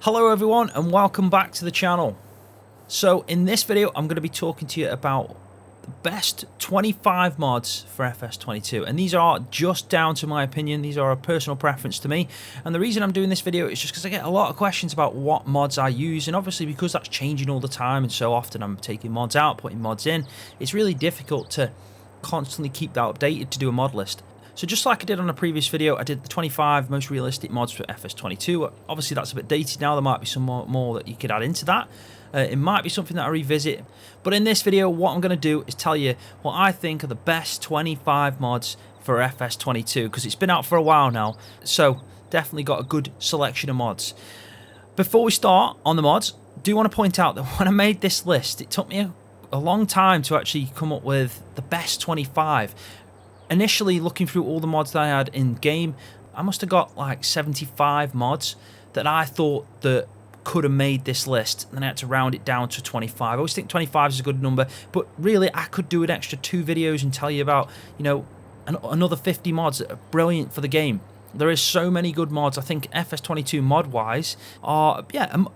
Hello everyone and welcome back to the channel. So in this video I'm going to be talking to you about the best 25 mods for FS22, and these are just down to my opinion. These are a personal preference to me, and the reason I'm doing this video is just because I get a lot of questions about what mods I use, and obviously because that's changing all the time and so often I'm taking mods out, putting mods in, it's really difficult to constantly keep that updated to do a mod list. So just like I did on a previous video, I did the 25 most realistic mods for FS22. Obviously that's a bit dated now, there might be some more that you could add into that. It might be something that I revisit. But in this video, what I'm going to do is tell you what I think are the best 25 mods for FS22, because it's been out for a while now. So definitely got a good selection of mods. Before we start on the mods, I do want to point out that when I made this list, it took me a long time to actually come up with the best 25. Initially, looking through all the mods that I had in game, I must have got like 75 mods that I thought that could have made this list, and then I had to round it down to 25. I always think 25 is a good number, but really I could do an extra 2 videos and tell you about, you know, another 50 mods that are brilliant for the game. There is so many good mods. I think FS22 mod-wise are,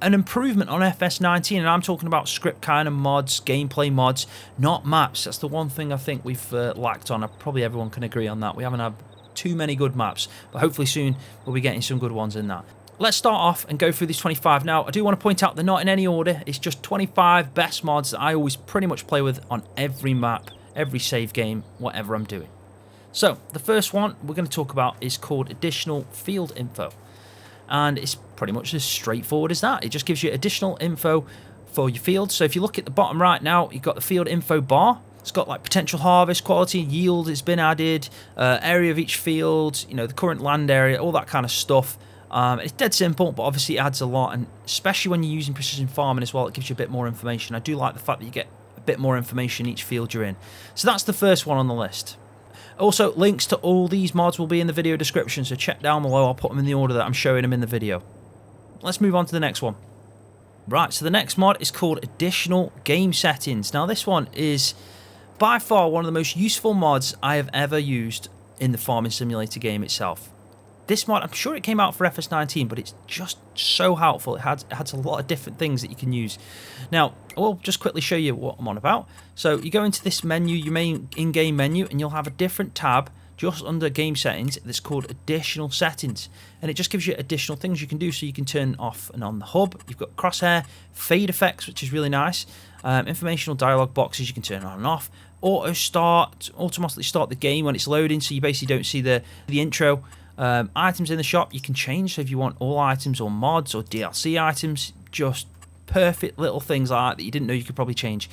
an improvement on FS19, and I'm talking about script kind of mods, gameplay mods, not maps. That's the one thing I think we've lacked on. Probably everyone can agree on that. We haven't had too many good maps, but hopefully soon we'll be getting some good ones in that. Let's start off and go through these 25. Now, I do want to point out they're not in any order. It's just 25 best mods that I always pretty much play with on every map, every save game, whatever I'm doing. So, the first one we're going to talk about is called Additional Field Info. And it's pretty much as straightforward as that. It just gives you additional info for your fields. So if you look at the bottom right now, you've got the field info bar. It's got like potential harvest, quality, yield has been added, area of each field, you know, the current land area, all that kind of stuff. It's dead simple, but obviously it adds a lot, and especially when you're using precision farming as well, it gives you a bit more information. I do like the fact that you get a bit more information each field you're in. So that's the first one on the list. Also, links to all these mods will be in the video description, so check down below. I'll put them in the order that I'm showing them in the video. Let's move on to the next one. Right, so the next mod is called Additional Game Settings. Now, this one is by far one of the most useful mods I have ever used in the Farming Simulator game itself. This mod, I'm sure it came out for FS19, but it's just so helpful. It has a lot of different things that you can use. Now, I will just quickly show you what I'm on about. So you go into this menu, your main in-game menu, and you'll have a different tab just under Game Settings that's called Additional Settings. And it just gives you additional things you can do, so you can turn off and on the hub. You've got crosshair, fade effects, which is really nice. Informational dialog boxes you can turn on and off. Automatically start the game when it's loading, so you basically don't see the intro. Items in the shop you can change, so if you want all items or mods or DLC items, just perfect little things like that you didn't know you could probably change.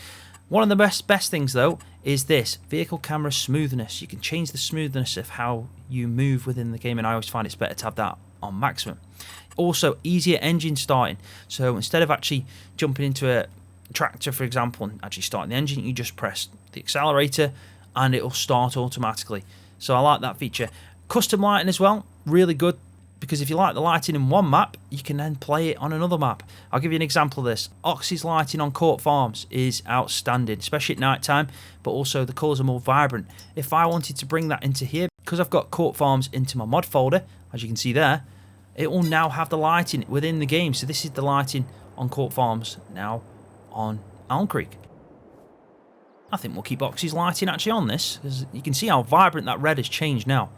One of the best things though is this vehicle camera smoothness. You can change the smoothness of how you move within the game, and I always find it's better to have that on maximum. Also, easier engine starting, so instead of actually jumping into a tractor, for example, and actually starting the engine, you just press the accelerator and it will start automatically. So I like that feature. Custom lighting as well, really good, because if you like the lighting in one map, you can then play it on another map. I'll give you an example of this. Oxy's lighting on Court Farms is outstanding, especially at night time, but also the colours are more vibrant. If I wanted to bring that into here, because I've got Court Farms into my mod folder, as you can see there, it will now have the lighting within the game. So this is the lighting on Court Farms now on Elm Creek. I think we'll keep Oxy's lighting actually on this, because you can see how vibrant that red has changed now.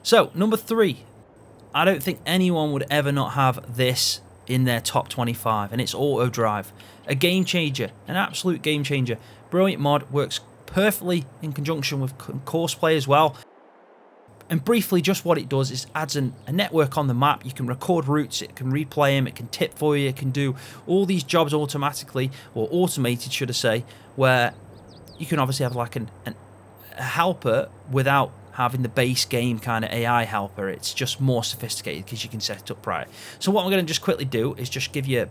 So, number 3, I don't think anyone would ever not have this in their top 25, and it's Auto Drive. A game changer, an absolute game changer. Brilliant mod, works perfectly in conjunction with course play as well. And briefly, just what it does is adds a network on the map. You can record routes, it can replay them, it can tip for you, it can do all these jobs automatically, or automated should I say, where you can obviously have like a helper without having the base game kind of AI helper. It's just more sophisticated because you can set it up right. So what I'm going to just quickly do is just give you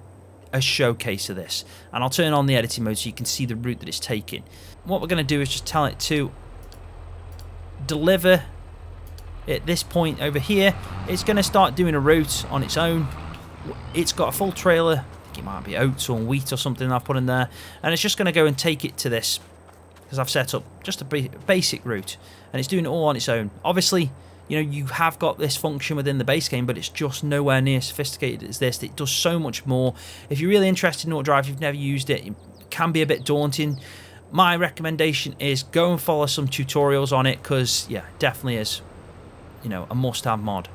a showcase of this, and I'll turn on the editing mode so you can see the route that it's taking. What we're going to do is just tell it to deliver at this point over here. It's going to start doing a route on its own. It's got a full trailer. I think it might be oats or wheat or something I've put in there, and it's just going to go and take it to this, because I've set up just a basic route, and it's doing it all on its own. Obviously, You know, you have got this function within the base game, but it's just nowhere near sophisticated as this. It does so much more. If you're really interested in auto drive, you've never used it, it can be a bit daunting. My recommendation is go and follow some tutorials on it, because yeah, definitely is, you know, a must-have mod.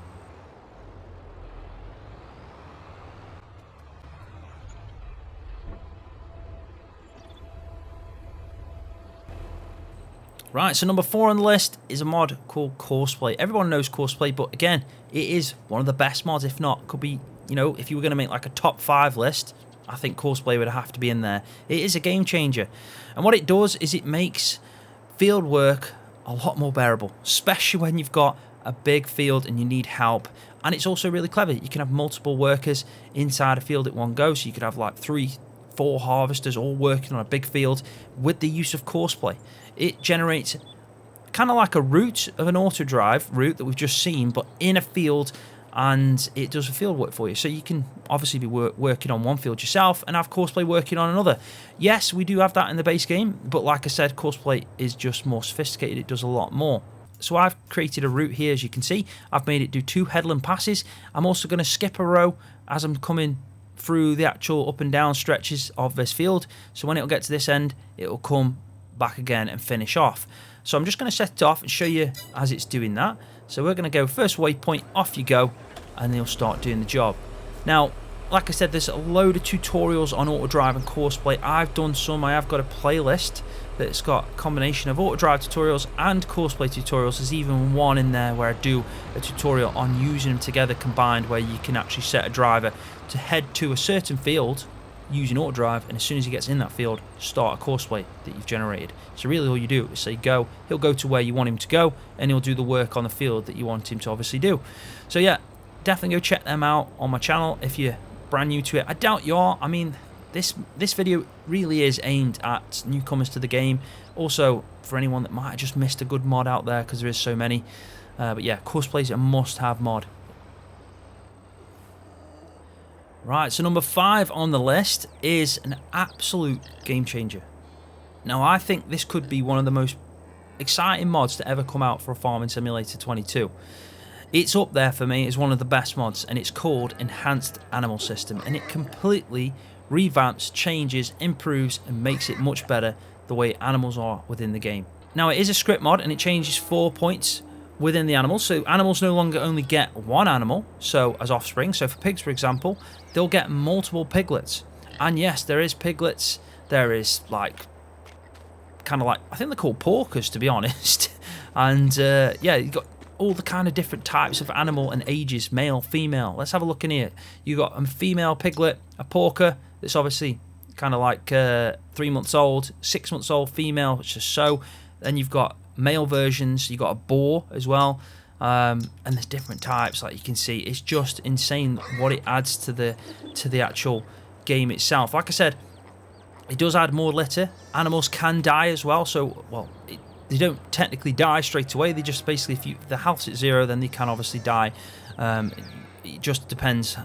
Right, so number 4 on the list is a mod called Courseplay. Everyone knows Courseplay, but again, it is one of the best mods, if not, could be, you know, if you were going to make like a top 5 list, I think Courseplay would have to be in there. It is a game changer. And what it does is it makes field work a lot more bearable, especially when you've got a big field and you need help. And it's also really clever. You can have multiple workers inside a field at one go, so you could have like 3-4 harvesters all working on a big field with the use of Courseplay. It generates kind of like a route of an auto drive route that we've just seen, but in a field, and it does the field work for you. So you can obviously be working on one field yourself and have Courseplay working on another. Yes, we do have that in the base game, but like I said, Courseplay is just more sophisticated. It does a lot more. So I've created a route here, as you can see. I've made it do 2 headland passes. I'm also going to skip a row as I'm coming through the actual up and down stretches of this field. So when it'll get to this end, it'll come back again and finish off. So I'm just going to set it off and show you as it's doing that. So we're going to go first waypoint, off you go, and you'll start doing the job. Now, like I said, there's a load of tutorials on auto drive and Courseplay. I've done some. I have got a playlist that's got a combination of auto drive tutorials and Courseplay tutorials. There's even one in there where I do a tutorial on using them together combined, where you can actually set a driver to head to a certain field using auto drive, and as soon as he gets in that field, start a Courseplay that you've generated. So really all you do is say go, he'll go to where you want him to go, and he'll do the work on the field that you want him to obviously do. So yeah, definitely go check them out on my channel if you're brand new to it. I doubt you are. I mean, this video really is aimed at newcomers to the game, also for anyone that might have just missed a good mod out there, because there is so many. But yeah, Courseplay is a must-have mod. Right, so number 5 on the list is an absolute game changer. Now, I think this could be one of the most exciting mods to ever come out for a Farming Simulator 22. It's up there for me as one of the best mods, and it's called Enhanced Animal System, and it completely revamps, changes, improves, and makes it much better the way animals are within the game. Now, it is a script mod, and it changes 4 points within the animals, so animals no longer only get one animal so as offspring. So for pigs, for example, they'll get multiple piglets. And yes, there is piglets, there is like kind of like, I think they're called porkers, to be honest. And yeah, you've got all the kind of different types of animal and ages, male, female. Let's have a look in here. You've got a female piglet, a porker that's obviously kind of like 3 months old, 6 months old female, which is so. Then you've got male versions, you got a boar as well, and there's different types, like you can see. It's just insane what it adds to the actual game itself. Like I said, it does add more litter. Animals can die as well, so well, they don't technically die straight away. They just basically, if the health's at 0, then they can obviously die. It just depends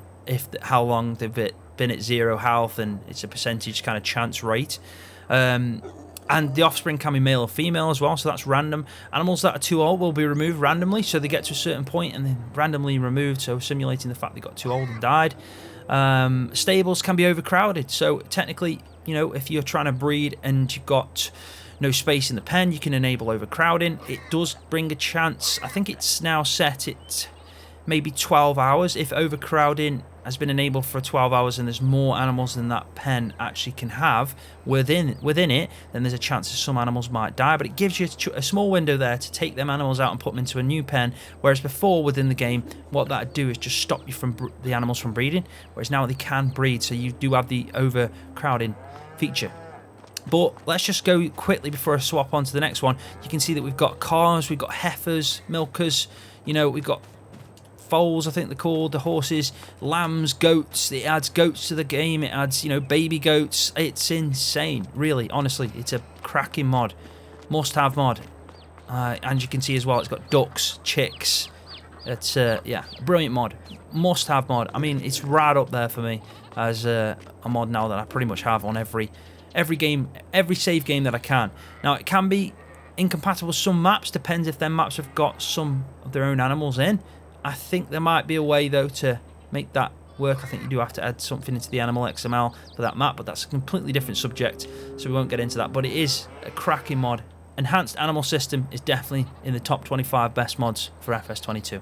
how long they've been at 0 health, and it's a percentage kind of chance rate. And the offspring can be male or female as well, so that's random. Animals that are too old will be removed randomly, so they get to a certain point and then randomly removed, so simulating the fact they got too old and died. Stables can be overcrowded, so technically, you know, if you're trying to breed and you've got no space in the pen, you can enable overcrowding. It does bring a chance. I think it's now set at maybe 12 hours. If overcrowding has been enabled for 12 hours and there's more animals than that pen actually can have within it, then there's a chance that some animals might die, but it gives you a small window there to take them animals out and put them into a new pen, whereas before within the game, what that would do is just stop you from the animals from breeding, whereas now they can breed, so you do have the overcrowding feature. But let's just go quickly before I swap on to the next one. You can see that we've got calves, we've got heifers, milkers, you know, we've got foals, I think they're called, the horses, lambs, goats. It adds goats to the game. It adds, you know, baby goats. It's insane, really. Honestly, it's a cracking mod, must-have mod. And you can see as well, it's got ducks, chicks. It's yeah, brilliant mod, must-have mod. I mean, it's right up there for me as a mod now that I pretty much have on every game, every save game that I can. Now, it can be incompatible with some maps, depends if their maps have got some of their own animals in. I think there might be a way though to make that work. I think you do have to add something into the animal XML for that map, but that's a completely different subject, so we won't get into that. But it is a cracking mod. Enhanced Animal System is definitely in the top 25 best mods for FS22.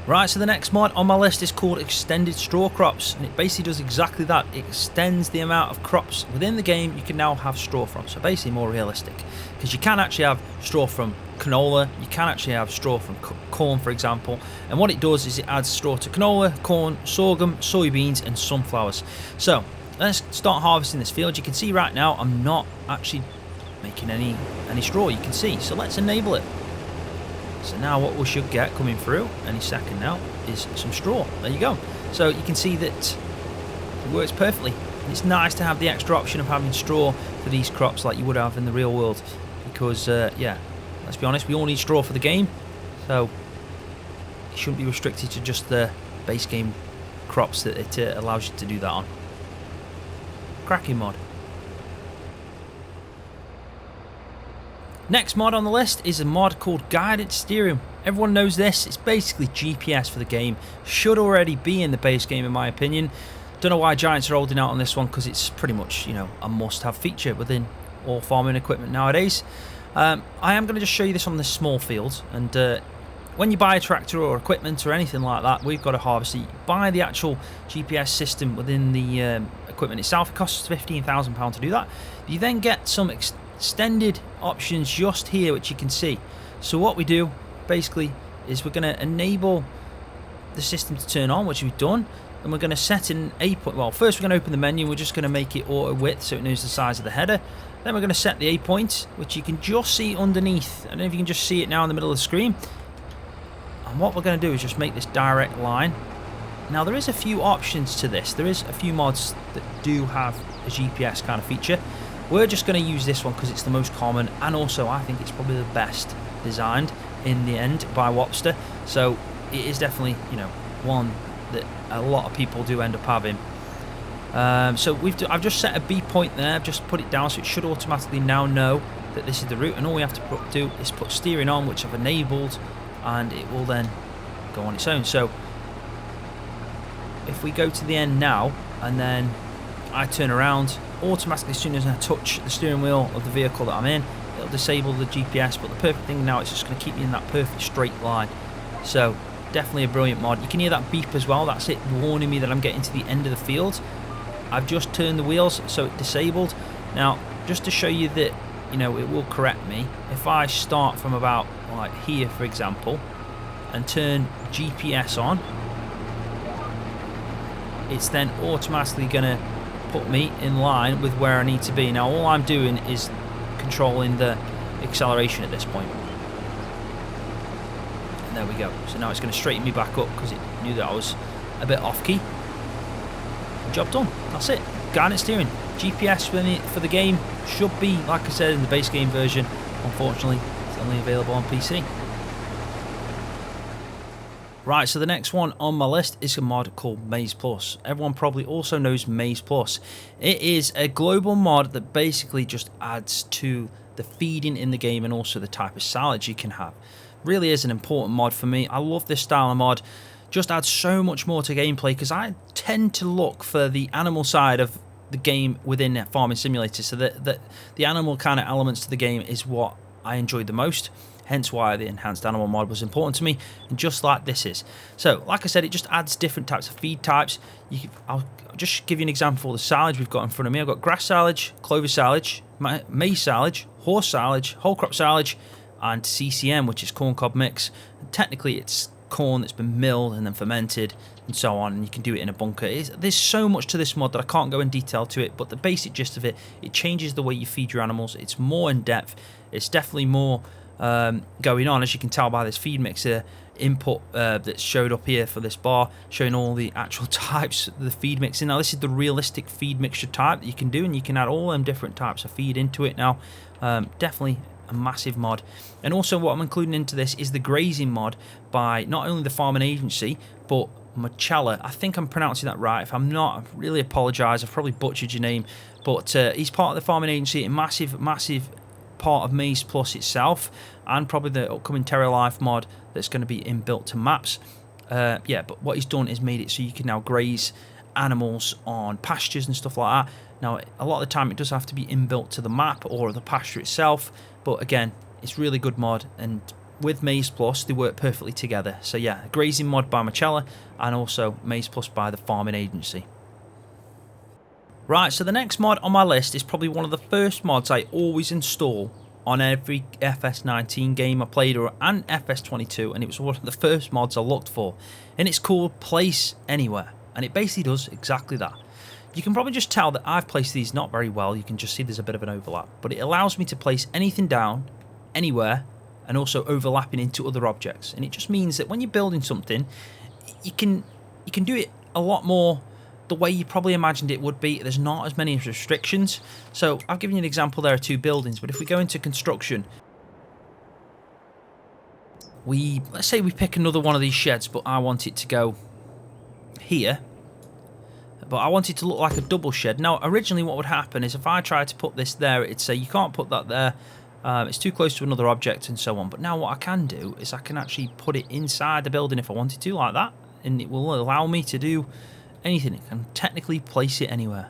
Right, so the next mod on my list is called Extended Straw Crops, and it basically does exactly that. It extends the amount of crops within the game you can now have straw from, so basically more realistic. Because you can actually have straw from canola, you can actually have straw from corn, for example, and what it does is it adds straw to canola, corn, sorghum, soybeans and sunflowers. So let's start harvesting this field. You can see right now I'm not actually making any straw, you can see, so let's enable it. So now what we should get coming through any second now is some straw. There you go. So you can see that it works perfectly. And it's nice to have the extra option of having straw for these crops like you would have in the real world, because yeah, let's be honest, we all need straw for the game, so it shouldn't be restricted to just the base game crops that it allows you to do that on. Cracking mod. Next mod on the list is a mod called Guided Steering. Everyone knows this. It's basically GPS for the game. Should already be in the base game in my opinion. Don't know why Giants are holding out on this one, because it's pretty much, you know, a must-have feature within all farming equipment nowadays. I am going to just show you this on this small field, and when you buy a tractor or equipment or anything like that, we've got a harvester. You buy the actual GPS system within the equipment itself. It costs £15,000 to do that. You then get some extended options just here, which you can see. So what we do basically is we're going to enable the system to turn on, which we've done, and we're going to set in a point. Well, first we're going to open the menu. We're just going to make it auto width so it knows the size of the header. Then we're going to set the A point, which you can just see underneath. I don't know if you can just see it now in the middle of the screen. And what we're going to do is just make this direct line. Now there is a few options to this. There is a few mods that do have a GPS kind of feature. We're just going to use this one because it's the most common, and also I think it's probably the best designed in the end by Wopster. So it is definitely, you know, one that a lot of people do end up having. So I've just set a B point there. I've just put it down, so it should automatically now know that this is the route, and all we have to do is put steering on, which I've enabled, and it will then go on its own. So if we go to the end now and then I turn around, automatically as soon as I touch the steering wheel of the vehicle that I'm in, it'll disable the GPS. But the perfect thing now, it's just going to keep me in that perfect straight line. So definitely a brilliant mod. You can hear that beep as well. That's it warning me that I'm getting to the end of the field. I've just turned the wheels, so it disabled. Now just to show you that, you know, it will correct me, if I start from about like here for example and turn GPS on, it's then automatically going to put me in line with where I need to be. Now all I'm doing is controlling the acceleration at this point. And there we go. So now it's going to straighten me back up because it knew that I was a bit off key. Job done. That's it. Guidance steering. GPS for the game should be, like I said, in the base game version. Unfortunately, it's only available on PC. Right, so the next one on my list is a mod called MaizePlus. Everyone probably also knows MaizePlus. It is a global mod that basically just adds to the feeding in the game and also the type of silage you can have. Really is an important mod for me. I love this style of mod. Just adds so much more to gameplay because I tend to look for the animal side of the game within a farming simulator, so that the animal kind of elements to the game is what I enjoyed the most. Hence why the enhanced animal mod was important to me, and just like this is. So, like I said, it just adds different types of feed types. I'll just give you an example of the silage we've got in front of me. I've got grass silage, clover silage, maize silage, horse silage, whole crop silage, and CCM, which is corn cob mix. And technically, it's corn that's been milled and then fermented and so on, and you can do it in a bunker. There's so much to this mod that I can't go in detail to it, but the basic gist of it, it changes the way you feed your animals. It's more in depth. It's definitely more going on, as you can tell by this feed mixer input that's showed up here for this bar, showing all the actual types of the feed mixing. Now this is the realistic feed mixture type that you can do, and you can add all them different types of feed into it now. Definitely a massive mod. And also what I'm including into this is the Grazing mod by not only the farming agency but Machella. I think I'm pronouncing that right. If I'm not, I really apologise. I've probably butchered your name, but he's part of the farming agency, a massive part of MaizePlus itself, and probably the upcoming Terra Life mod that's going to be inbuilt to maps. Yeah, but what he's done is made it so you can now graze animals on pastures and stuff like that. Now, a lot of the time it does have to be inbuilt to the map or the pasture itself, but again, it's really good mod, and with MaizePlus they work perfectly together. So yeah, Grazing mod by Michela, and also MaizePlus by the Farming Agency. Right, so the next mod on my list is probably one of the first mods I always install on every FS19 game I played, and FS22, and it was one of the first mods I looked for, and it's called Place Anywhere, and it basically does exactly that. You can probably just tell that I've placed these not very well. You can just see there's a bit of an overlap, but it allows me to place anything down, anywhere, and also overlapping into other objects, and it just means that when you're building something, you can do it a lot more the way you probably imagined it would be. There's not as many restrictions. So I've given you an example there of 2 buildings, but if we go into construction, let's say we pick another one of these sheds, but I want it to go here, but I want it to look like a double shed. Now originally what would happen is if I tried to put this there, it'd say you can't put that there, it's too close to another object and so on. But now what I can do is I can actually put it inside the building if I wanted to, like that, and it will allow me to do anything. It can technically place it anywhere.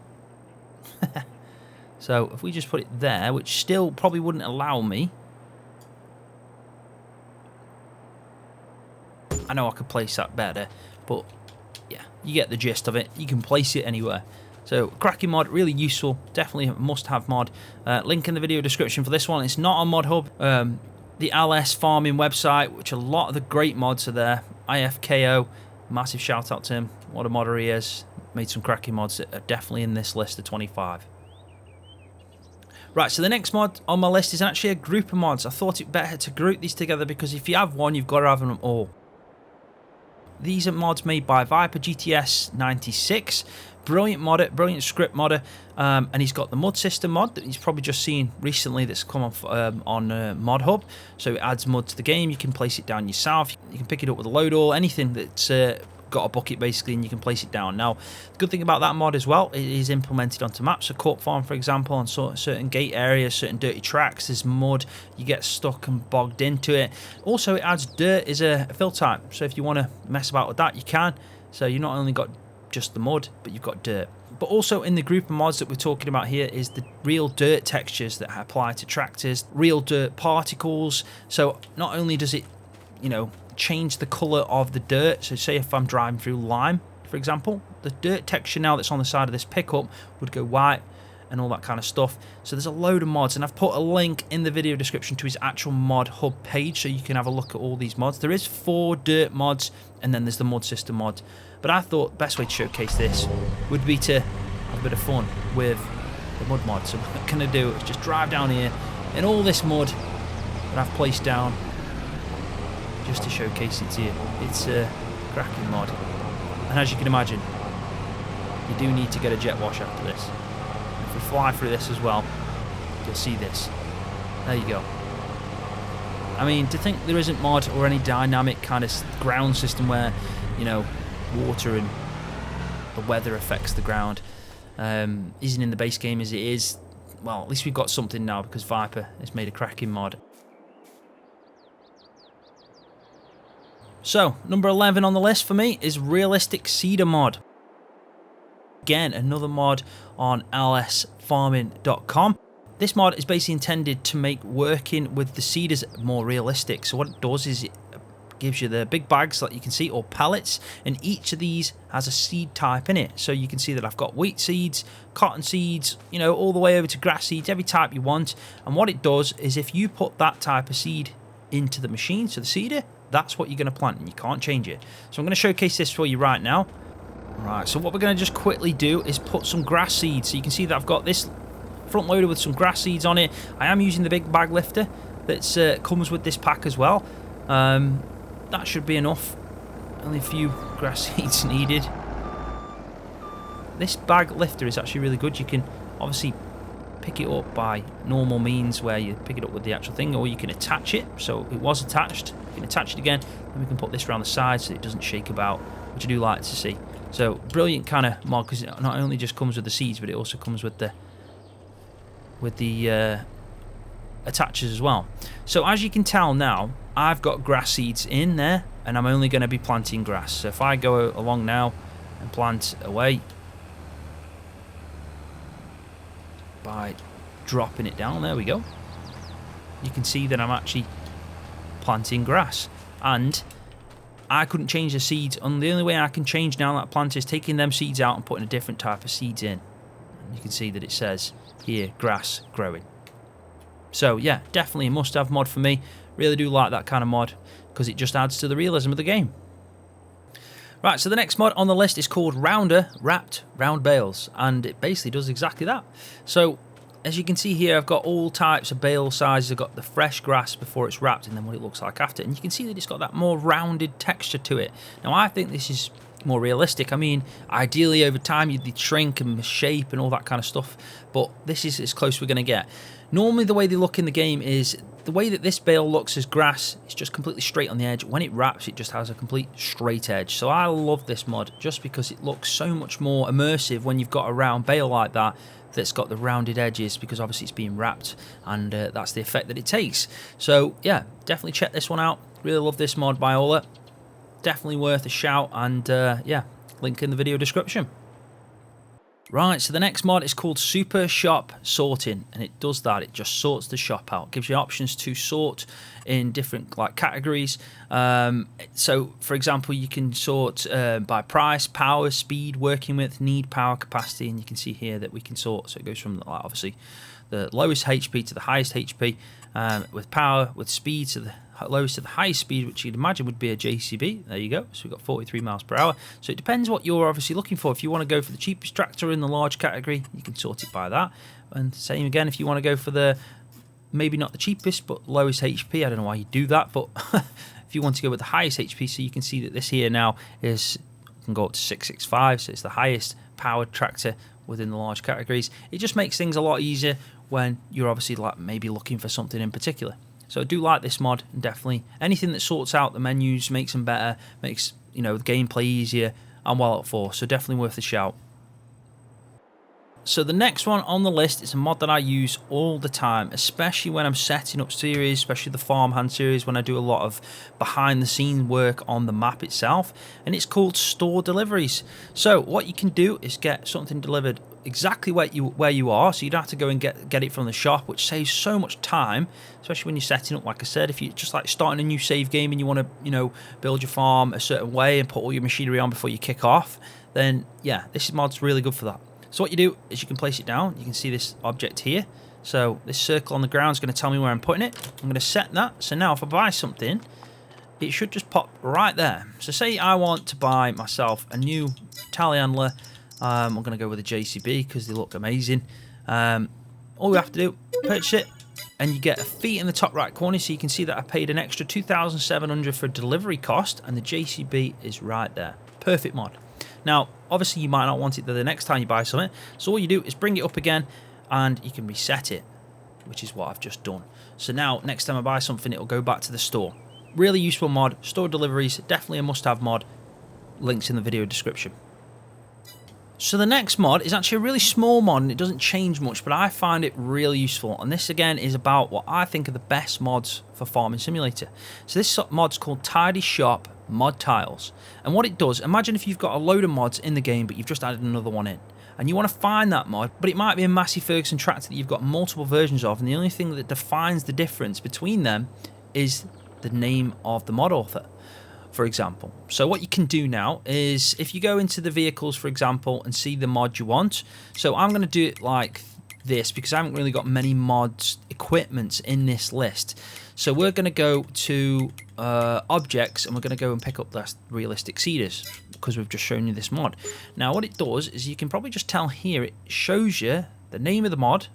So if we just put it there, which still probably wouldn't allow me, I know I could place that better, but yeah, you get the gist of it. You can place it anywhere. So cracking mod, really useful, definitely a must-have mod. Link in the video description for this one. It's not on Mod Hub. The LS farming website, which a lot of the great mods are there. Ifko, massive shout out to him. What a modder he is. Made some cracking mods that are definitely in this list of 25. Right, so the next mod on my list is actually a group of mods. I thought it better to group these together because if you have one, you've got to have them all. These are mods made by Viper GTS 96. Brilliant modder, brilliant script modder, and he's got the mud system mod that he's probably just seen recently that's come off on Mod Hub. So it adds mud to the game. You can place it down yourself. You can pick it up with a load all, anything that's got a bucket basically, and you can place it down. Now, the good thing about that mod as well, it is implemented onto maps. So Corp Farm, for example, on certain gate areas, certain dirty tracks, there's mud, you get stuck and bogged into it. Also, it adds dirt as a fill type, so if you want to mess about with that, you can. So you not only got just the mud, but you've got dirt. But also in the group of mods that we're talking about here is the real dirt textures that apply to tractors, real dirt particles. So not only does it, you know, change the colour of the dirt, so say if I'm driving through lime, for example, the dirt texture now that's on the side of this pickup would go white and all that kind of stuff. So there's a load of mods, and I've put a link in the video description to his actual mod hub page so you can have a look at all these mods. There is 4 dirt mods, and then there's the mud system mod. But I thought the best way to showcase this would be to have a bit of fun with the mud mod. So what I'm going to do is just drive down here in all this mud that I've placed down just to showcase it to you. It's a cracking mod. And as you can imagine, you do need to get a jet wash after this. If we fly through this as well, you'll see this. There you go. I mean, to think there isn't mod or any dynamic kind of ground system where, you know, water and the weather affects the ground isn't in the base game as it is, well, at least we've got something now because Viper has made a cracking mod. So, number 11 on the list for me is Realistic Seeder mod. Again, another mod on lsfarming.com. This mod is basically intended to make working with the seeders more realistic. So what it does is it gives you the big bags that you can see, or pallets, and each of these has a seed type in it. So you can see that I've got wheat seeds, cotton seeds, you know, all the way over to grass seeds, every type you want. And what it does is if you put that type of seed into the machine, so the seeder, that's what you're going to plant, and you can't change it. So I'm going to showcase this for you right now. Right, so what we're going to just quickly do is put some grass seeds. So you can see that I've got this front loader with some grass seeds on it. I am using the big bag lifter that comes with this pack as well. That should be enough. Only a few grass seeds needed. This bag lifter is actually really good. You can obviously pick it up by normal means where you pick it up with the actual thing, or you can attach it. So it was attached. You can attach it again, and we can put this around the side so it doesn't shake about, which I do like to see. So brilliant kind of mod, because it not only just comes with the seeds, but it also comes with the attaches as well. So as you can tell now, I've got grass seeds in there, and I'm only going to be planting grass. So if I go along now and plant away by dropping it down, there we go, you can see that I'm actually planting grass. And I couldn't change the seeds, and the only way I can change now that plant is taking them seeds out and putting a different type of seeds in. And you can see that it says here, grass growing. So yeah, definitely a must-have mod for me. Really do like that kind of mod because it just adds to the realism of the game. Right, so the next mod on the list is called Rounder Wrapped Round Bales, and it basically does exactly that. So as you can see here, I've got all types of bale sizes. I've got the fresh grass before it's wrapped and then what it looks like after. And you can see that it's got that more rounded texture to it. Now, I think this is more realistic. I mean, ideally over time you'd shrink and shape and all that kind of stuff, but this is as close we're going to get. Normally the way they look in the game is the way that this bale looks as grass, it's just completely straight on the edge. When it wraps, it just has a complete straight edge. So I love this mod just because it looks so much more immersive when you've got a round bale like that that's got the rounded edges, because obviously it's being wrapped, and that's the effect that it takes. So yeah, definitely check this one out. Really love this mod by Ola. Definitely worth a shout, and yeah, link in the video description. Right, so the next mod is called Super Shop Sorting, and it does that. It just sorts the shop out. It gives you options to sort in different categories. So, for example, you can sort by price, power, speed, working with, need, power, capacity, and you can see here that we can sort. So it goes from obviously the lowest HP to the highest HP, with power, with speed to the lowest to the highest speed, which you'd imagine would be a JCB. There you go. So we've got 43 miles per hour. So it depends what you're obviously looking for. If you want to go for the cheapest tractor in the large category, you can sort it by that. And same again, if you want to go for the maybe not the cheapest but lowest HP, I don't know why you do that, but if you want to go with the highest HP, so you can see that this here now can go up to 665, so it's the highest powered tractor within the large categories. It just makes things a lot easier when you're obviously maybe looking for something in particular. So I do like this mod, and definitely anything that sorts out the menus, makes them better, makes the gameplay easier, I'm well up for. So definitely worth a shout. So the next one on the list is a mod that I use all the time, especially when I'm setting up series, especially the farmhand series, when I do a lot of behind the scenes work on the map itself, and it's called Store Deliveries. So what you can do is get something delivered exactly where you are, so you don't have to go and get it from the shop, which saves so much time, especially when you're setting up. Like I said, if you're just starting a new save game and you want to build your farm a certain way and put all your machinery on before you kick off, then yeah, this mod's really good for that. So what you do is you can place it down. You can see this object here. So this circle on the ground is going to tell me where I'm putting it. I'm going to set that. So now if I buy something, it should just pop right there. So say I want to buy myself a new telehandler. I'm going to go with a JCB because they look amazing. All we have to do, purchase it, and you get a fee in the top right corner, so you can see that I paid an extra $2,700 for delivery cost, and the JCB is right there. Perfect mod. Now, obviously, you might not want it there the next time you buy something, so all you do is bring it up again, and you can reset it, which is what I've just done. So now, next time I buy something, it'll go back to the store. Really useful mod. Store Deliveries, definitely a must-have mod. Links in the video description. So the next mod is actually a really small mod, and it doesn't change much, but I find it really useful. And this again is about what I think are the best mods for Farming Simulator. So this mod's called TidyShop Mod Tiles. And what it does, imagine if you've got a load of mods in the game, but you've just added another one in. And you want to find that mod, but it might be a Massey Ferguson tractor that you've got multiple versions of, and the only thing that defines the difference between them is the name of the mod author, for example. So what you can do now is, if you go into the vehicles, for example, and see the mod you want, so I'm going to do it like this because I haven't really got many mods equipments in this list. So we're going to go to objects, and we're going to go and pick up the realistic seeders because we've just shown you this mod. Now what it does is, you can probably just tell here, it shows you the name of the mod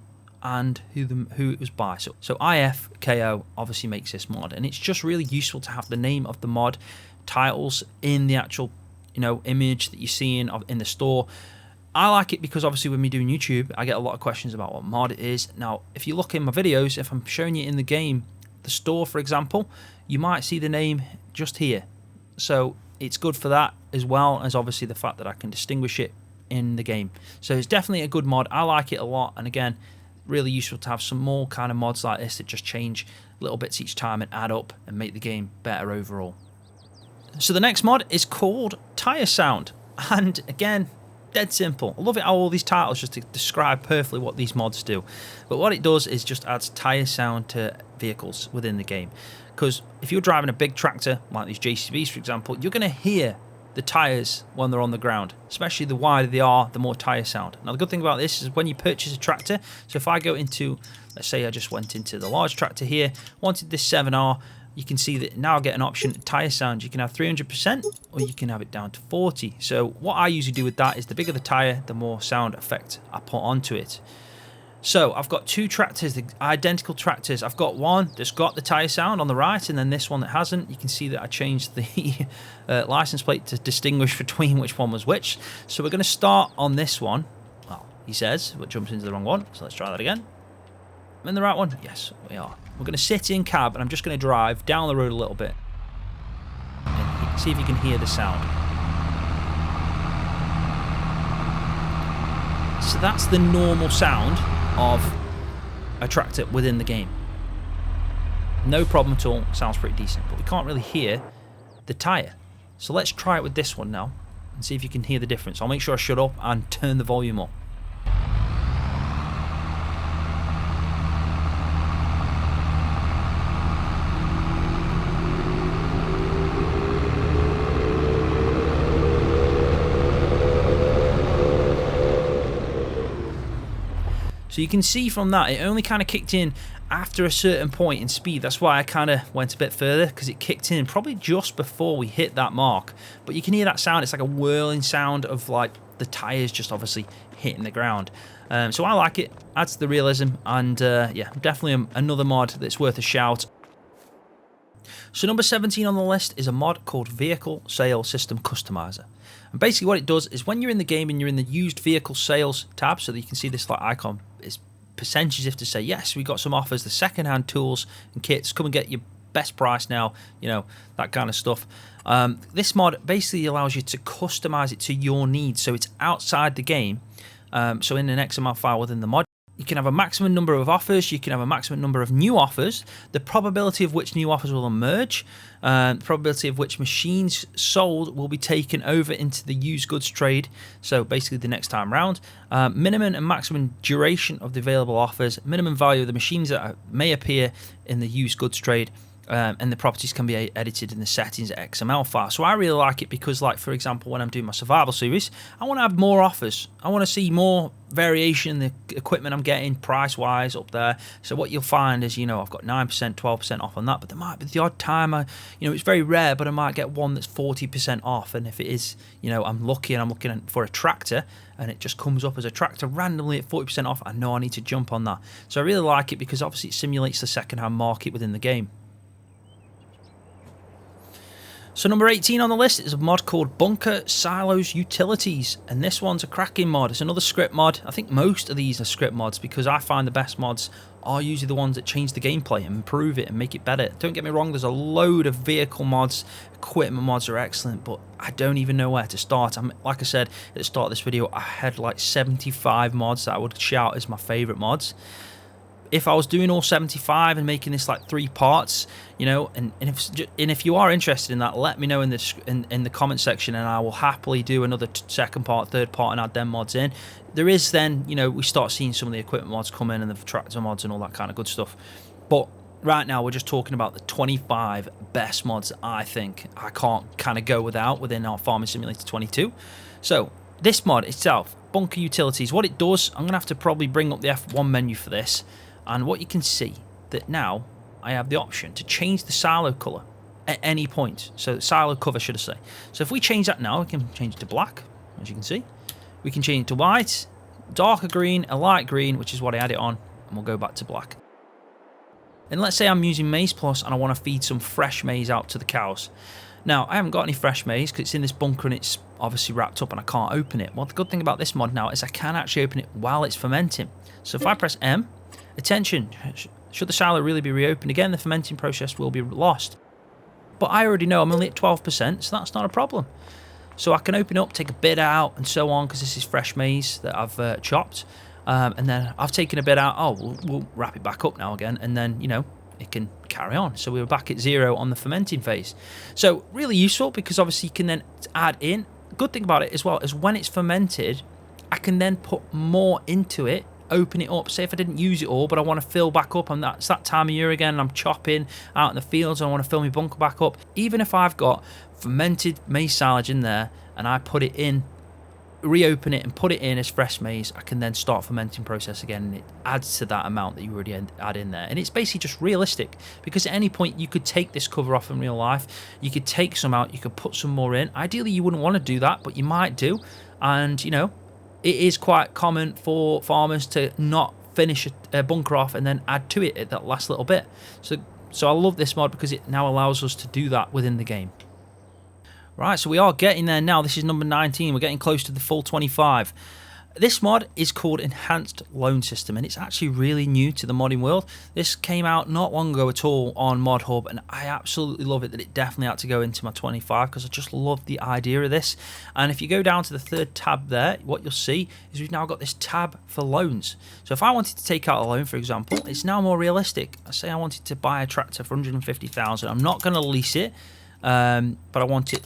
and who it was by. So Ifko obviously makes this mod, and it's just really useful to have the name of the mod titles in the actual image that you're seeing in the store. I like it because obviously when we do YouTube, I get a lot of questions about what mod it is. Now if you look in my videos, if I'm showing you in the game the store, for example, you might see the name just here. So it's good for that, as well as obviously the fact that I can distinguish it in the game. So it's definitely a good mod. I like it a lot, and again, really useful to have some more kind of mods like this that just change little bits each time and add up and make the game better overall. So the next mod is called Tire Sound, and again, dead simple. I love it how all these titles just to describe perfectly what these mods do. But what it does is just adds tire sound to vehicles within the game. Because if you're driving a big tractor, like these JCBs for example, you're going to hear the tires when they're on the ground. Especially the wider they are, the more tire sound. Now the good thing about this is when you purchase a tractor, so if I go into, let's say I just went into the large tractor here, wanted this 7R, you can see that now I get an option, tire sound. You can have 300% or you can have it down to 40. So what I usually do with that is the bigger the tire, the more sound effect I put onto it. So I've got two tractors, the identical tractors. I've got one that's got the tire sound on the right, and then this one that hasn't. You can see that I changed the license plate to distinguish between which one was which. So we're going to start on this one. Well, he says, but jumps into the wrong one. So let's try that again. Am I in the right one? Yes, we are. We're going to sit in cab, and I'm just going to drive down the road a little bit and see if you can hear the sound. So that's the normal sound of a tractor within the game. No problem at all. Sounds pretty decent, but we can't really hear the tyre. So let's try it with this one now and see if you can hear the difference. I'll make sure I shut up and turn the volume up. So you can see from that, it only kind of kicked in after a certain point in speed. That's why I kind of went a bit further, because it kicked in probably just before we hit that mark. But you can hear that sound. It's like a whirling sound of like the tyres just obviously hitting the ground. So I like it. Adds to the realism, and yeah, definitely another mod that's worth a shout. So number 17 on the list is a mod called Vehicle-Salesystem Customizer. And basically what it does is when you're in the game and you're in the used vehicle sales tab, so that you can see this like icon is percentages if to say, yes, we got some offers, the second-hand tools and kits, come and get your best price now, you know, that kind of stuff. This mod basically allows you to customize it to your needs, so it's outside the game. So in an XML file within the mod, you can have a maximum number of offers, you can have a maximum number of new offers, the probability of which new offers will emerge, the probability of which machines sold will be taken over into the used goods trade, so basically the next time round, minimum and maximum duration of the available offers, minimum value of the machines that may appear in the used goods trade, and the properties can be edited in the settings XML file. So I really like it because, like, for example, when I'm doing my survival series, I want to have more offers. I want to see more variation in the equipment I'm getting price-wise up there. So what you'll find is, you know, I've got 9%, 12% off on that, but there might be the odd time, you know, it's very rare, but I might get one that's 40% off. And if it is, you know, I'm lucky and I'm looking for a tractor, and it just comes up as a tractor randomly at 40% off, I know I need to jump on that. So I really like it because obviously it simulates the second-hand market within the game. So number 18 on the list is a mod called Bunker Silos Utilities, and this one's a cracking mod. It's another script mod. I think most of these are script mods because I find the best mods are usually the ones that change the gameplay and improve it and make it better. Don't get me wrong, there's a load of vehicle mods, equipment mods are excellent, but I don't even know where to start. Like I said at the start of this video, I had like 75 mods that I would shout as my favourite mods. If I was doing all 75 and making this like 3 parts, you know, and if you are interested in that, let me know in the comment section, and I will happily do another second part, third part, and add them mods in. There is then, you know, we start seeing some of the equipment mods come in and the tractor mods and all that kind of good stuff. But right now we're just talking about the 25 best mods that I think I can't kind of go without within our Farming Simulator 22. So this mod itself, Bunker Utilities, what it does, I'm going to have to probably bring up the F1 menu for this. And what you can see, that now I have the option to change the silo colour at any point. So silo cover, should I say. So if we change that now, we can change it to black, as you can see. We can change it to white, darker green, a light green, which is what I had it on, and we'll go back to black. And let's say I'm using MaizePlus and I want to feed some fresh maize out to the cows. Now, I haven't got any fresh maize because it's in this bunker and it's obviously wrapped up and I can't open it. Well, the good thing about this mod now is I can actually open it while it's fermenting. So if I press M, attention, should the silo really be reopened again, the fermenting process will be lost. But I already know I'm only at 12%, so that's not a problem. So I can open up, take a bit out, and so on, because this is fresh maize that I've chopped. And then I've taken a bit out. Oh, we'll wrap it back up now again, and then, you know, it can carry on. So we were back at 0 on the fermenting phase. So really useful, because obviously you can then add in. Good thing about it as well is when it's fermented, I can then put more into it, open it up. Say if I didn't use it all, but I want to fill back up, and it's that time of year again, and I'm chopping out in the fields, and I want to fill my bunker back up. Even if I've got fermented maize silage in there, and I put it in, reopen it and put it in as fresh maize, I can then start fermenting process again, and it adds to that amount that you already add in there. And it's basically just realistic, because at any point you could take this cover off in real life, you could take some out, you could put some more in. Ideally you wouldn't want to do that, but you might do. And you know, it is quite common for farmers to not finish a bunker off and then add to it at that last little bit. So I love this mod because it now allows us to do that within the game. Right, so we are getting there now. This is number 19. We're getting close to the full 25. This mod is called Enhanced Loan System, and it's actually really new to the modding world. This came out not long ago at all on Mod Hub, and I absolutely love it that it definitely had to go into my 25, because I just love the idea of this. And if you go down to the third tab there, what you'll see is we've now got this tab for loans. So if I wanted to take out a loan, for example, it's now more realistic. I say I wanted to buy a tractor for 150,000. I'm not going to lease it, but I want it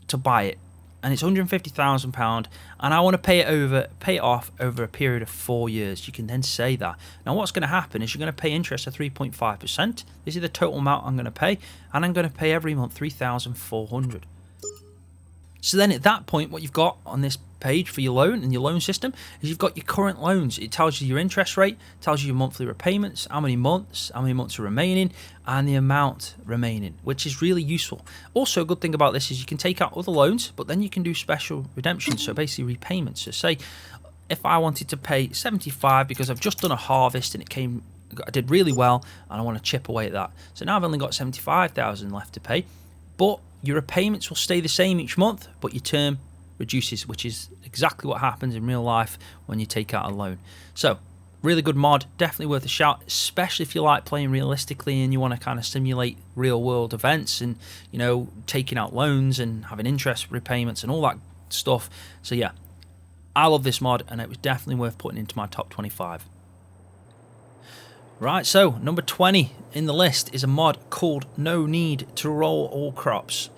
to buy it, and it's £150,000, and I want to pay it off over a period of 4 years. You can then say that. Now what's going to happen is you're going to pay interest of 3.5%. This is the total amount I'm going to pay, and I'm going to pay every month £3,400. So then at that point, what you've got on this page for your loan and your loan system is you've got your current loans. It tells you your interest rate, tells you your monthly repayments, how many months are remaining, and the amount remaining, which is really useful. Also, a good thing about this is you can take out other loans, but then you can do special redemptions, so basically repayments. So say if I wanted to pay 75 because I've just done a harvest and I did really well, and I want to chip away at that. So now I've only got 75,000 left to pay, but your repayments will stay the same each month, but your term reduces, which is exactly what happens in real life when you take out a loan. So really good mod, definitely worth a shout, especially if you like playing realistically and you want to kind of simulate real world events and, you know, taking out loans and having interest repayments and all that stuff. So yeah, I love this mod, and it was definitely worth putting into my top 25. Right, so number 20 in the list is a mod called No Need to Roll All Crops.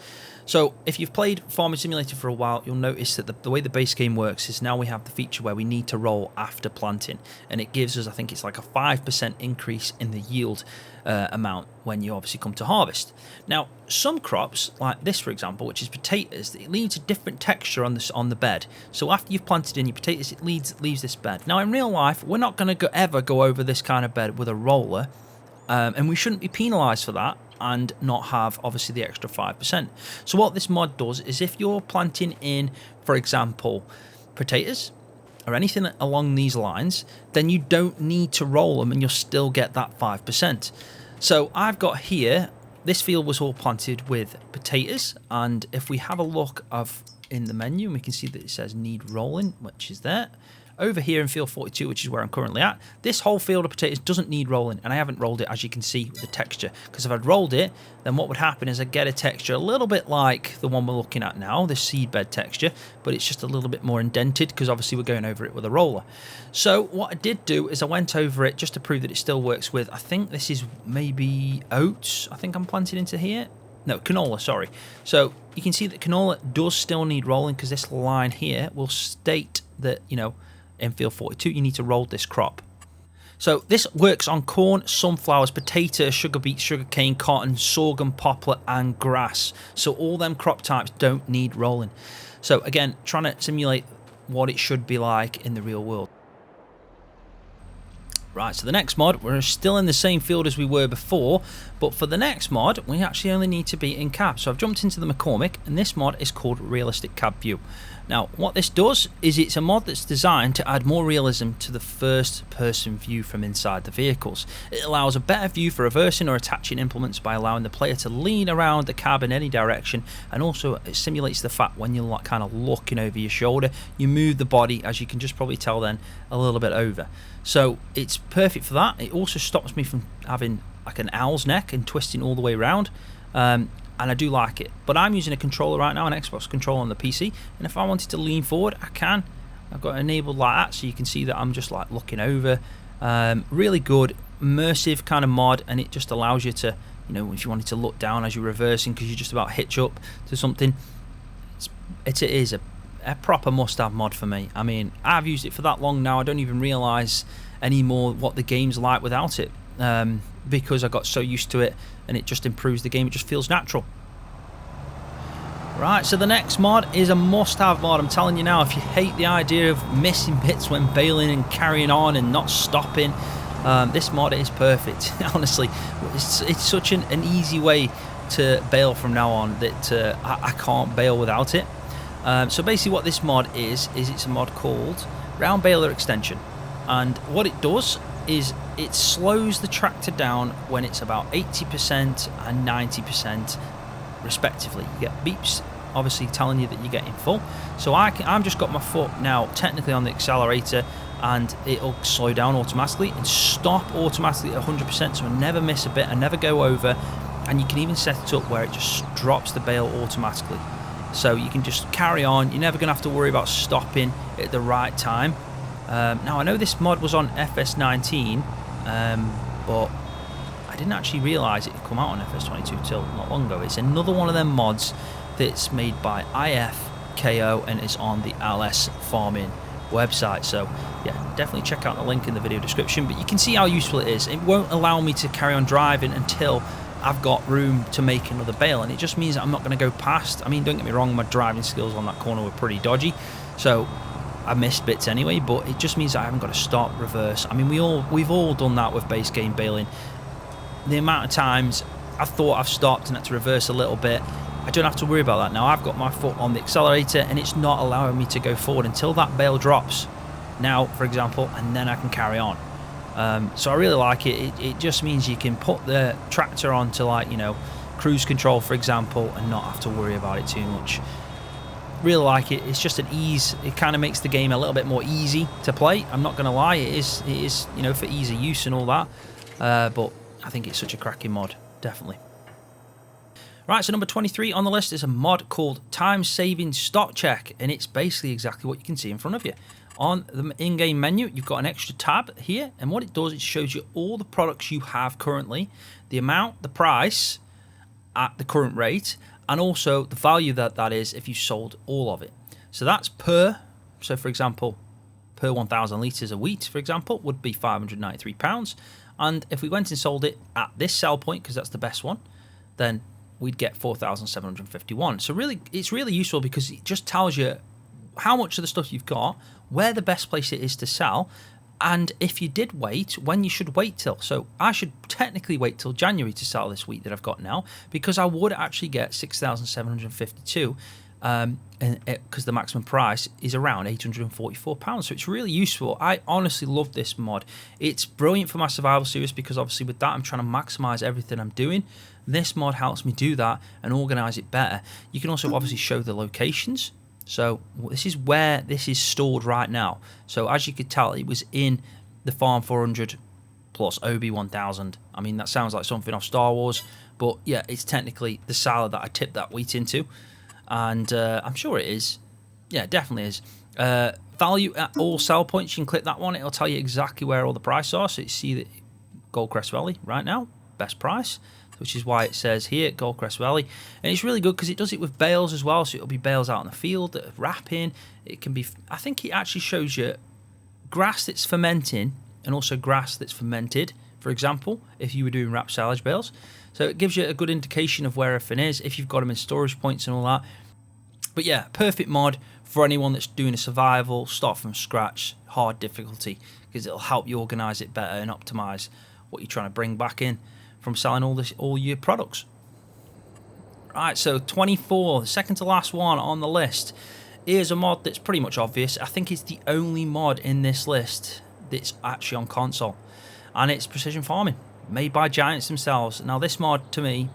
So if you've played Farming Simulator for a while, you'll notice that the way the base game works is now we have the feature where we need to roll after planting, and it gives us, I think it's like a 5% increase in the yield amount when you obviously come to harvest. Now, some crops, like this for example, which is potatoes, it leaves a different texture on the bed. So after you've planted in your potatoes, it leaves this bed. Now in real life, we're not going to ever go over this kind of bed with a roller, and we shouldn't be penalised for that and not have obviously the extra 5%. So what this mod does is if you're planting in, for example, potatoes or anything along these lines, then you don't need to roll them and you'll still get that 5%. So I've got here, this field was all planted with potatoes, and if we have a look in the menu, we can see that it says need rolling, which is there. Over here in field 42, which is where I'm currently at, this whole field of potatoes doesn't need rolling, and I haven't rolled it, as you can see with the texture, because if I'd rolled it, then what would happen is I'd get a texture a little bit like the one we're looking at now, the seed bed texture, but it's just a little bit more indented because obviously we're going over it with a roller. So what I did do is I went over it just to prove that it still works with, I think this is maybe oats, I think I'm planting into here. No, canola, sorry. So you can see that canola does still need rolling, because this line here will state that, you know, in field 42 you need to roll this crop. So this works on corn, sunflowers, potato, sugar beet, sugar cane, cotton, sorghum, poplar and grass. So all them crop types don't need rolling. So again, trying to simulate what it should be like in the real world. Right, so the next mod, we're still in the same field as we were before, but for the next mod we actually only need to be in cab. So I've jumped into the McCormick, and this mod is called Realistic Cab View. Now what this does is it's a mod that's designed to add more realism to the first person view from inside the vehicles. It allows a better view for reversing or attaching implements by allowing the player to lean around the cab in any direction, and also it simulates the fact when you're like kind of looking over your shoulder, you move the body, as you can just probably tell then, a little bit over. So it's perfect for that. It also stops me from having like an owl's neck and twisting all the way around, and I do like it. But I'm using a controller right now, an Xbox controller on the PC, and if I wanted to lean forward I can, I've got it enabled like that, so you can see that I'm just like looking over. Really good immersive kind of mod, and it just allows you to, you know, if you wanted to look down as you're reversing because you just about hitch up to something, it is a proper must-have mod for me. I mean, I've used it for that long now, I don't even realise anymore what the game's like without it, because I got so used to it, and it just improves the game. It just feels natural. Right, so the next mod is a must-have mod. I'm telling you now, if you hate the idea of missing bits when baling and carrying on and not stopping, this mod is perfect. Honestly, it's such an easy way to bail from now on that I can't bail without it. So basically what this mod is it's a mod called Round Baler Extension, and what it does is it slows the tractor down when it's about 80% and 90% respectively. You get beeps obviously telling you that you're getting full, so I'm just got my foot now technically on the accelerator, and it'll slow down automatically and stop automatically at 100%, so I never miss a bit, I never go over, and you can even set it up where it just drops the bale automatically, so you can just carry on. You're never going to have to worry about stopping at the right time. Now I know this mod was on FS19, but I didn't actually realise it had come out on FS22 till not long ago. It's another one of them mods that's made by Ifko, and it's on the LS Farming website, so yeah, definitely check out the link in the video description. But you can see how useful it is. It won't allow me to carry on driving until I've got room to make another bale, and it just means that I'm not going to go past. I mean, don't get me wrong, my driving skills on that corner were pretty dodgy, so I missed bits anyway, but it just means that I haven't got to stop, reverse. I mean, we've all done that with base game baling. The amount of times I thought I've stopped and had to reverse a little bit, I don't have to worry about that now. I've got my foot on the accelerator, and it's not allowing me to go forward until that bale drops now, for example, and then I can carry on. So I really like it. It just means you can put the tractor onto, like, you know, cruise control, for example, and not have to worry about it too much. Really like it. It's just an ease. It kind of makes the game a little bit more easy to play. I'm not going to lie, it is, you know, for easy use and all that. But I think it's such a cracking mod, definitely. Right, so number 23 on the list is a mod called Time Saving Stock Check, and it's basically exactly what you can see in front of you. On the in-game menu, you've got an extra tab here, and what it does, it shows you all the products you have currently, the amount, the price at the current rate, and also the value that is if you sold all of it. So that's per, so for example, per 1,000 litres of wheat, for example, would be £593. And if we went and sold it at this sell point, because that's the best one, then we'd get 4,751. So really, it's really useful because it just tells you how much of the stuff you've got, where the best place it is to sell, and if you did wait, when you should wait till. So I should technically wait till January to sell this wheat that I've got now, because I would actually get 6,752, because the maximum price is around £844. So it's really useful. I honestly love this mod. It's brilliant for my survival series, because obviously with that I'm trying to maximize everything I'm doing. This mod helps me do that and organize it better. You can also obviously show the locations. So this is where this is stored right now. So as you could tell, it was in the Farm 400 plus OB1000. I mean, that sounds like something off Star Wars, but yeah, it's technically the silo that I tipped that wheat into, and I'm sure it is. Yeah, it definitely is. Value at all sell points, you can click that one. It'll tell you exactly where all the prices are. So you see that Goldcrest Valley right now, best price, which is why it says here Goldcrest Valley. And it's really good because it does it with bales as well. So it'll be bales out in the field that are wrapping. It can be, I think it actually shows you grass that's fermenting and also grass that's fermented, for example, if you were doing wrap silage bales. So it gives you a good indication of where everything is, if you've got them in storage points and all that. But yeah, perfect mod for anyone that's doing a survival, start from scratch, hard difficulty, because it'll help you organise it better and optimise what you're trying to bring back in from selling all your products. Right, so 24, the second to last one on the list, is a mod that's pretty much obvious. I think it's the only mod in this list that's actually on console, and it's Precision Farming, made by giants themselves. Now this mod to me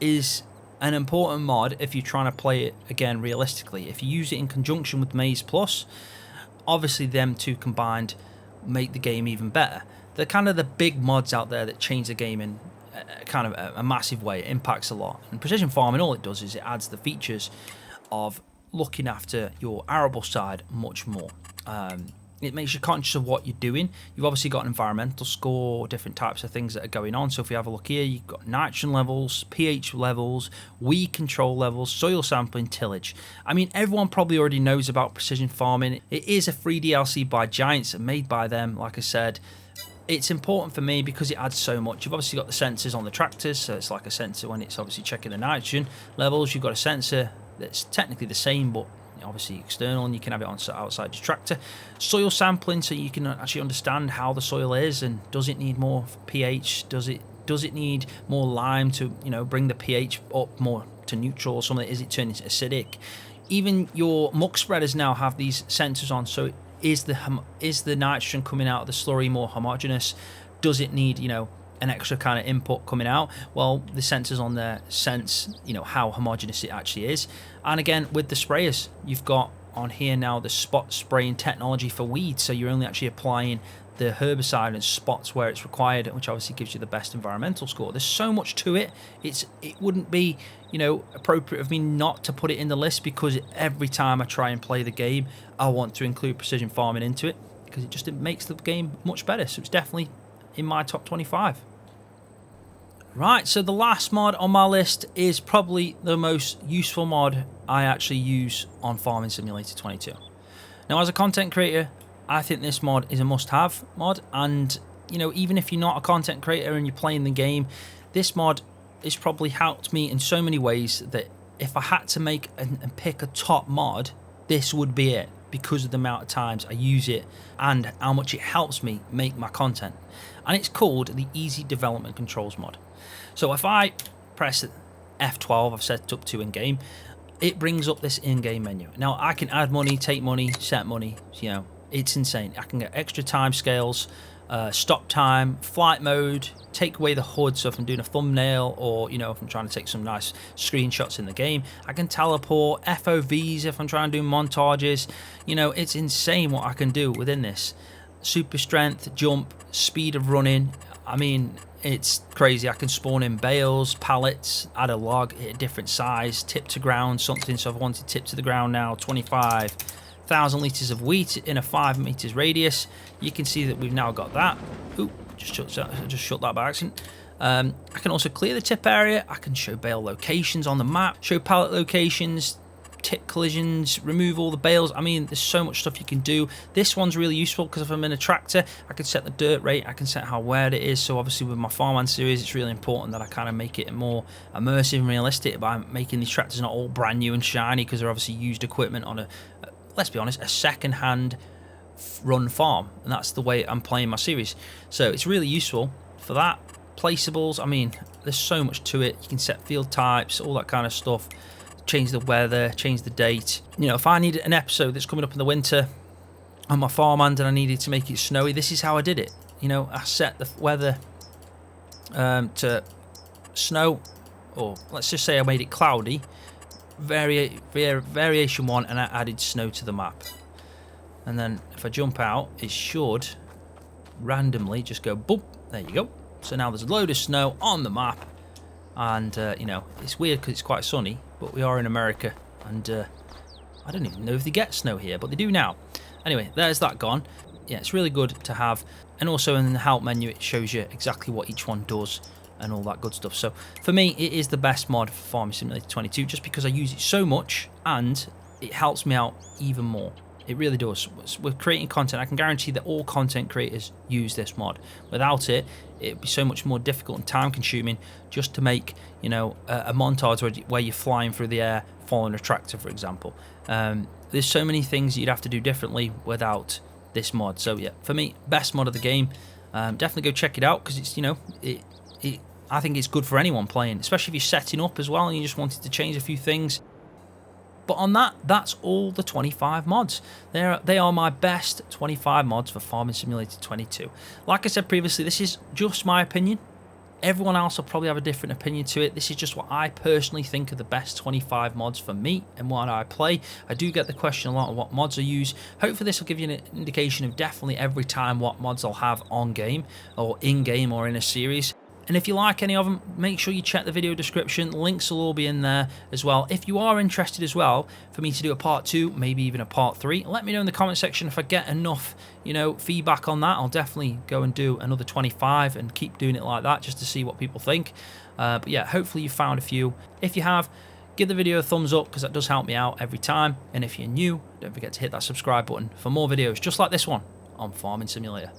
is an important mod if you're trying to play it again realistically. If you use it in conjunction with MaizePlus, obviously them two combined make the game even better. They're kind of the big mods out there that change the game in kind of a massive way. It impacts a lot. And Precision Farming, all it does is it adds the features of looking after your arable side much more. It makes you conscious of what you're doing. You've obviously got an environmental score, different types of things that are going on. So if you have a look here, you've got nitrogen levels, pH levels, weed control levels, soil sampling, tillage. I mean, everyone probably already knows about precision farming. It is a free DLC by Giants and made by them, like I said. It's important for me because it adds so much. You've obviously got the sensors on the tractors, so it's like a sensor when it's obviously checking the nitrogen levels. You've got a sensor that's technically the same, but obviously external, and you can have it on outside your tractor. Soil sampling, so you can actually understand how the soil is and does it need more pH, does it need more lime to, you know, bring the pH up more to neutral or something, is it turning acidic. Even your muck spreaders now have these sensors on, so is the nitrogen coming out of the slurry more homogeneous, does it need, you know, an extra kind of input coming out. Well, the sensors on there sense, you know, how homogeneous it actually is. And again, with the sprayers, you've got on here now the spot spraying technology for weeds, so you're only actually applying the herbicide in spots where it's required, which obviously gives you the best environmental score. There's so much to it. It wouldn't be, you know, appropriate of me not to put it in the list, because every time I try and play the game, I want to include precision farming into it, because it makes the game much better. So it's definitely in my top 25. Right, so the last mod on my list is probably the most useful mod I actually use on Farming Simulator 22. Now, as a content creator, I think this mod is a must-have mod, and, you know, even if you're not a content creator and you're playing the game, this mod has probably helped me in so many ways that if I had to make and pick a top mod, this would be it, because of the amount of times I use it and how much it helps me make my content. And it's called the Easy Development Controls mod. So if I press F12, I've set it up to in-game, it brings up this in-game menu. Now, I can add money, take money, set money, you know, it's insane. I can get extra time scales, stop time, flight mode, take away the HUD, so if I'm doing a thumbnail, or, you know, if I'm trying to take some nice screenshots in the game, I can teleport, FOVs if I'm trying to do montages. You know, it's insane what I can do within this. Super strength, jump, speed of running, I mean, it's crazy. I can spawn in bales, pallets, add a log, hit a different size, tip to ground, something. So I've wanted tip to the ground now, 25,000 litres of wheat in a 5 meters radius. You can see that we've now got that. Oop, just shut that by accident. I can also clear the tip area. I can show bale locations on the map, show pallet locations, tip collisions, remove all the bales. I mean, there's so much stuff you can do. This one's really useful because if I'm in a tractor, I can set the dirt rate, I can set how wet it is. So obviously with my Farmland series, it's really important that I kind of make it more immersive and realistic by making these tractors not all brand new and shiny, because they're obviously used equipment on let's be honest, a second-hand run farm, and that's the way I'm playing my series. So it's really useful for that. Placeables, I mean, there's so much to it. You can set field types, all that kind of stuff. Change the weather, change the date. You know, if I need an episode that's coming up in the winter on my farmland and I needed to make it snowy, this is how I did it. You know, I set the weather to snow, or let's just say I made it cloudy, variation 1, and I added snow to the map. And then if I jump out, it should randomly just go boop. There you go. So now there's a load of snow on the map, and you know, it's weird because it's quite sunny, but we are in America, and I don't even know if they get snow here, but they do now. Anyway, there's that gone. Yeah, it's really good to have. And also in the help menu, it shows you exactly what each one does and all that good stuff. So for me, it is the best mod for Farming Simulator 22, just because I use it so much and it helps me out even more. It really does. With creating content, I can guarantee that all content creators use this mod. Without it, it'd be so much more difficult and time consuming just to make, you know, a montage where you're flying through the air following a tractor, for example. There's so many things you'd have to do differently without this mod. So yeah, for me, best mod of the game. Definitely go check it out, because it's, you know, I think it's good for anyone playing, especially if you're setting up as well and you just wanted to change a few things. But on that, that's all the 25 mods. They are my best 25 mods for Farming Simulator 22. Like I said previously, this is just my opinion. Everyone else will probably have a different opinion to it. This is just what I personally think are the best 25 mods for me and what I play. I do get the question a lot of what mods I use. Hopefully this will give you an indication of definitely every time what mods I'll have on game, or in game, or in a series. And if you like any of them, make sure you check the video description. Links will all be in there as well. If you are interested as well for me to do a part 2, maybe even a part 3, let me know in the comment section. If I get enough, you know, feedback on that, I'll definitely go and do another 25 and keep doing it like that just to see what people think. But yeah, hopefully you found a few. If you have, give the video a thumbs up because that does help me out every time. And if you're new, don't forget to hit that subscribe button for more videos just like this one on Farming Simulator.